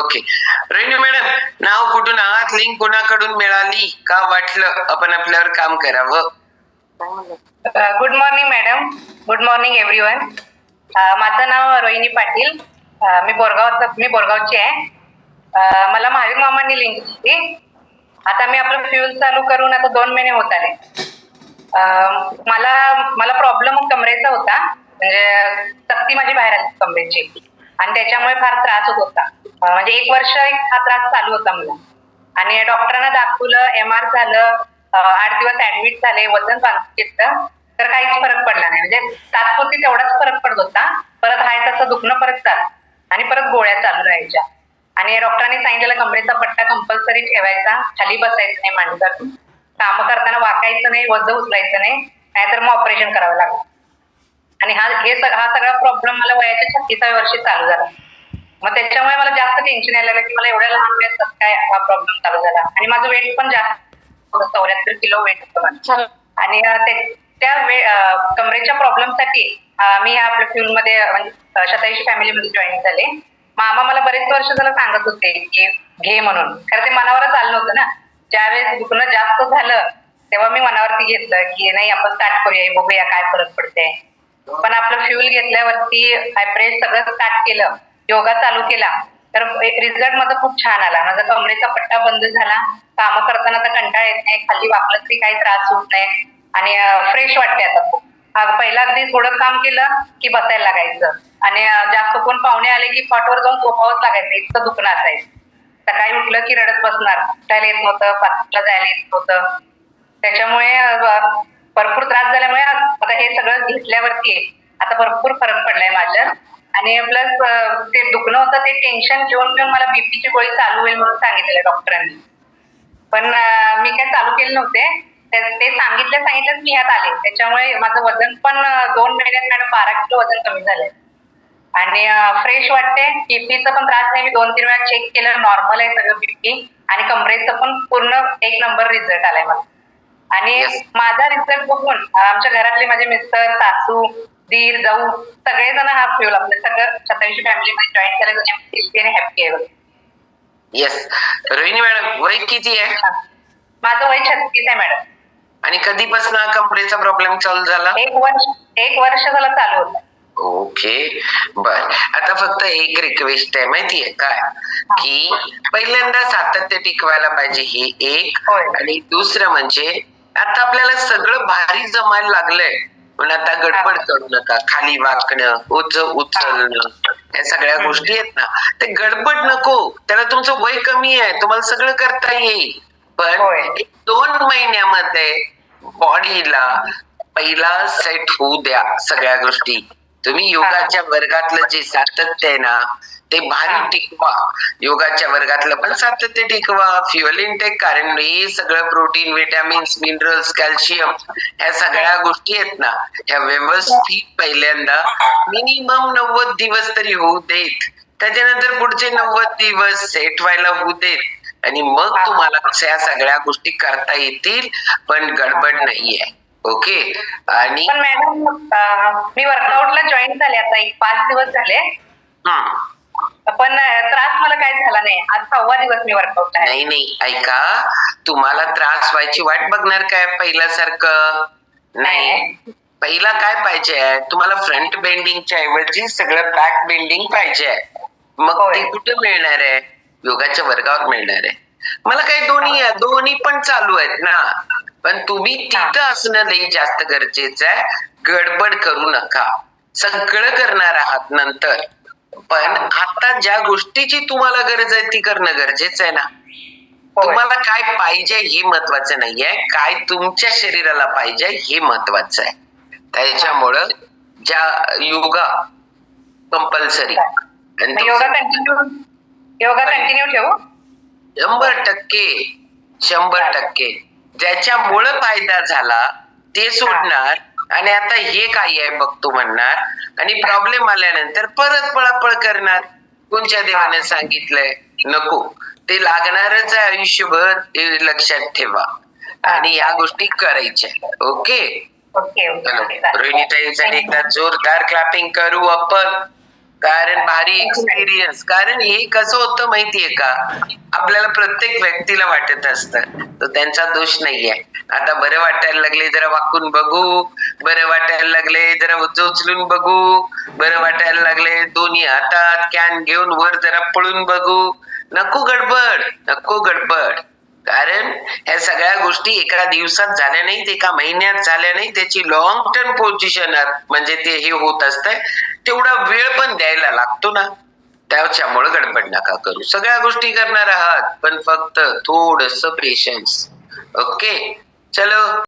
Okay. Rohini madam, नाव कुठून आहात, link कोणाकडून मिळाली, का वाटलं आपण आपल्यावर काम करावं? Good morning madam. Good morning everyone. माझं नाव रोहिणी पाटील. मी बोरगावची आहे. मला महावीर मामांनी लिंक दिली. आता मी आपलं फ्युल चालू करून आता 2 महिने होत आले. मला प्रॉब्लेम कमरेचा होता, म्हणजे सक्ती माझी बाहेर आली कमरेची, आणि त्याच्यामुळे फार त्रास होत होता. म्हणजे 1 वर्ष हा त्रास चालू होता मला, आणि डॉक्टरांना दाखवलं, MR झालं, 8 दिवस ऍडमिट झाले, वजन बांधून घेतलं, तर काहीच फरक पडला नाही. म्हणजे तात्पुरती तेवढाच फरक पडत होता, परत हाय तसं दुखणं परत चालू, आणि परत गोळ्या चालू राहायच्या. आणि डॉक्टरांनी सांगितलेला कमरेचा पट्टा कंपल्सरी ठेवायचा, खाली बसायचं नाही मांडीवरून, काम करताना वाकायचं नाही, वजन उचलायचं नाही, नाहीतर मग ऑपरेशन करावं लागलं. आणि हा सगळा प्रॉब्लेम मला वयाच्या 36व्या वर्षी चालू झाला. मग त्याच्यामुळे मला जास्त टेन्शन यायला लागलं की मला एवढ्या लहान वयात काय हा प्रॉब्लेम चालू झाला. आणि माझं वेट पण जास्त, 74 किलो वेट होतं. आणि त्या कमरेच्या प्रॉब्लेमसाठी मी आपल्या फ्युल मध्ये म्हणजे शतायुषी फॅमिलीमध्ये जॉईन झाले. मामा मला बरेच वर्ष झालं सांगत होते की घे म्हणून, खरं ते मनावरच आलं नव्हतं ना. ज्यावेळेस दुखणं जास्त झालं तेव्हा मी मनावरती घेतलं की नाही, आपण स्टार्ट करूया, बघूया काय फरक पडते. पण आपलं फ्युल घेतल्यावरती हायप्रेस सगळं स्टार्ट केलं, योगा चालू केला, तर रिझल्ट माझा खूप छान आला. माझा कमरेचा पट्टा बंद झाला, कामं करताना तर कंटाळा येत नाही, खाली वाकलं तरी काही त्रास होत नाही, आणि फ्रेश वाटते आता खूप. पहिला अगदी थोडं काम केलं की बसायला लागायचं, आणि जास्त कोण पाहुणे आले की कॉटवर जाऊन झोपावंच लागायचं, इतकं दुखणं असायचं. सकाळी उठलं की रडत बसणार, उठायला येत नव्हतं, पाचला जायला येत नव्हतं. त्याच्यामुळे भरपूर त्रास झाल्यामुळे आता हे सगळं घेतल्यावरती आता भरपूर फरक पडलाय माझ्यात. आणि प्लस ते दुखणं होतं, ते टेन्शन घेऊन मला बीपीची गोळी चालू होईल म्हणून सांगितलेलं डॉक्टरांनी. पण मी काय चालू केले नव्हते, ते सांगितलं मी ह्यात आले. त्याच्यामुळे माझं वजन पण 2 महिन्यात मॅडम 12 किलो वजन कमी झालंय, आणि फ्रेश वाटते. बीपीचा पण त्रास नाही, मी 2-3 वेळा चेक केलं, नॉर्मल आहे सगळं बीपी, आणि कमरेचं पण पूर्ण 1 नंबर रिझल्ट आलाय मला. आणि माझा रिझल्ट बघून आमच्या घरातले, माझे मिस्टर, सासू, दीर, जाऊ, सगळेजण हा फ्युल आपलं सगळं शतायुषी फॅमिलीमध्ये जॉईन केलं, हॅपी आहे. येस. रोहिणी मॅडम, वय किती आहे? माझं वय 36 आहे मॅडम. आणि कधीपासून कमरेचा प्रॉब्लेम चालू झाला? 1 वर्ष झालं चालू होतं. ओके, बर. आता फक्त एक रिक्वेस्ट आहे, माहितीये काय, की पहिल्यांदा सातत्य टिकवायला पाहिजे, हे एक. आणि दुसरं म्हणजे आता आपल्याला सगळं भारी जमायला लागलंय, पण आता गडबड करू नका. खाली वाकणं, उचलणं, या सगळ्या गोष्टी आहेत ना, ते गडबड नको. त्याला तुमचं वय कमी आहे, तुम्हाला सगळं करता येईल. पण 2 महिन्यामध्ये बॉडीला पहिला सेट होऊ द्या सगळ्या गोष्टी. तुम्ही योगाच्या वर्गातलं जे सातत्य आहे ना, ते भारी टिकवा. योगाच्या वर्गातलं पण सातत्य टिकवा, फ्युअल इनटेक, कारण हे सगळं प्रोटीन, विटॅमिन्स, मिनरल्स, कॅल्शियम, ह्या सगळ्या गोष्टी आहेत ना, ह्या व्यवस्थित पहिल्यांदा मिनिमम 90 दिवस तरी होऊ देत. त्याच्यानंतर पुढचे 90 दिवस सेट व्हायला होऊ देत, आणि मग तुम्हाला या सगळ्या गोष्टी करता येतील. पण गडबड नाहीये. ओके. आणि पण मॅडम, मी वर्कआउटला जॉईन झाले आता 5 दिवस झाले, पण त्रास मला काय झाला नाही. आज 6वा दिवस मी वर्कआउट. नाही, ऐका, तुम्हाला त्रास व्हायची वाट बघणार काय पहिल्यासारखं? नाही. पहिला काय पाहिजे, तुम्हाला फ्रंट बेंडिंगच्या ऐवजी सगळं बॅक बेंडिंग पाहिजे. मग ते कुठे मिळणार आहे? योगाच्या वर्गावर मिळणार आहे. मला काही दोन्ही पण चालू आहेत ना, पण तुम्ही तिथं असणं लई जास्त गरजेचं आहे. गडबड करू नका, सगळं करणार आहात नंतर, पण आता ज्या गोष्टीची तुम्हाला गरज आहे ती करणं गरजेचं आहे ना. तुम्हाला काय पाहिजे हे महत्वाचं नाहीये, काय तुमच्या शरीराला पाहिजे हे महत्वाचं आहे. त्याच्यामुळं ज्या योगा कंपल्सरी, योगा कंटिन्यू ठेवू. 100% ज्याच्यामुळं फायदा झाला ते सोडणार, आणि आता हे काय आहे बघतो म्हणणार, आणि प्रॉब्लेम आल्यानंतर परत पळापळ करणार. कोणत्या देवाने सांगितलंय? नको. ते लागणारच आहे आयुष्यभर, हे लक्षात ठेवा, आणि या गोष्टी करायच्या. ओके. रोहिणीताईसाठी एकदा जोरदार क्लॅपिंग करू आपण. कारण भारी एक्सपिरियन्स. कारण हे कसं होतं माहितीये का, आपल्याला प्रत्येक व्यक्तीला वाटत असतं तो त्यांचा दोष नाहीये. आता बरं वाटायला लागले जरा वाकून बघू, बरं वाटायला लागले जरा उचलून बघू, बरं वाटायला लागले दोन्ही हातात कॅन घेऊन वर जरा पळून बघू. नको गडबड, नको गडबड. कारण ह्या सगळ्या गोष्टी एका दिवसात झाल्या नाहीत, एका महिन्यात झाल्या नाही. त्याची लॉंग टर्म पोझिशन म्हणजे ते हे होत असतंय, तेवढा वेळ पण द्यायला लागतो ना. त्याच्यामुळे गडबड नका करू. सगळ्या गोष्टी करणार आहात पण फक्त थोडस पेशन्स. ओके, चलो.